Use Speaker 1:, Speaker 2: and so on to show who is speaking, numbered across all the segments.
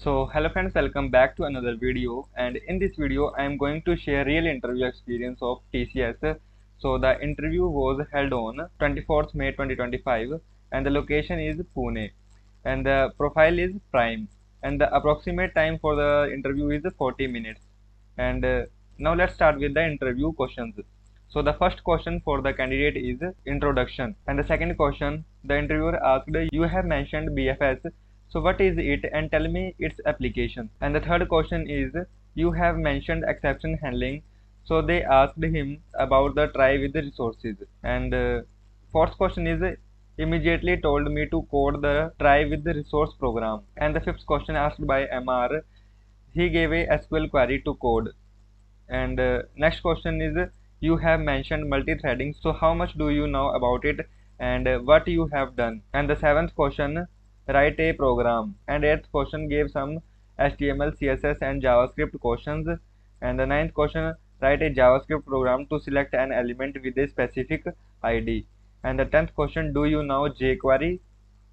Speaker 1: So hello friends, welcome back to another video, and in this video I am going to share real interview experience of TCS. So the interview was held on 24th May 2025 and the location is Pune and the profile is Prime and the approximate time for the interview is 40 minutes. And now let's start with the interview questions. So the first question for the candidate is introduction, and the second question the interviewer asked, you have mentioned BFS, so what is it and tell me its application. And the third question is, you have mentioned exception handling, so they asked him about the try with the resources. And fourth question is, immediately told me to code the try with the resource program. And the fifth question asked by MR, he gave a SQL query to code. And next question is, you have mentioned multi-threading, so how much do you know about it and what you have done. And the seventh question, write a program. And eighth question gave some HTML, CSS and JavaScript questions. And the ninth question, write a JavaScript program to select an element with a specific ID. And the 10th question, do you know jQuery.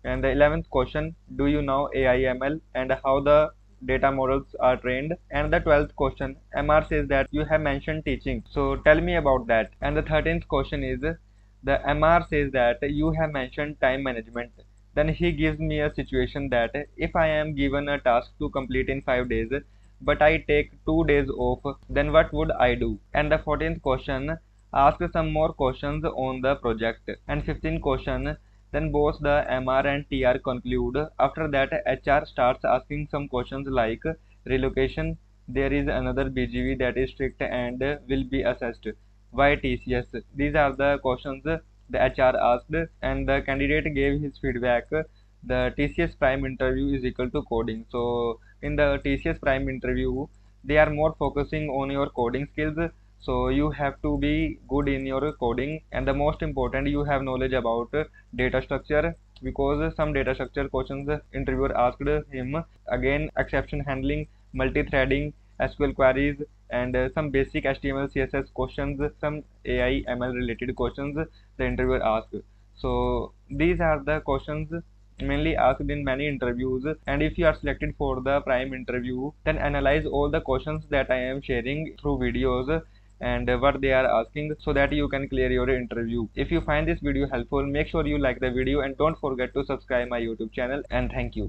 Speaker 1: And the 11th question, do you know AIML and how the data models are trained. And the 12th question, MR says that you have mentioned teaching, so tell me about that. And the 13th question is, the MR says that you have mentioned time management. Then he gives me a situation that if I am given a task to complete in 5 days but I take 2 days off, then what would I do. And the 14th question asks some more questions on the project. And 15th question, then both the MR and TR conclude. After that, HR starts asking some questions like relocation. There is another BGV that is strict and will be assessed. Why TCS? These are the questions the HR asked, and the candidate gave his feedback. The TCS Prime interview is equal to coding. So in the TCS Prime interview, they are more focusing on your coding skills, so you have to be good in your coding, and the most important, you have knowledge about data structure, because some data structure questions interviewer asked him. Again, exception handling, multi-threading, SQL queries, and some basic HTML CSS questions, some AI ML related questions the interviewer asked. So these are the questions mainly asked in many interviews, and if you are selected for the Prime interview, then analyze all the questions that I am sharing through videos and what they are asking, so that you can clear your interview. If you find this video helpful, make sure you like the video and don't forget to subscribe my YouTube channel, and thank you.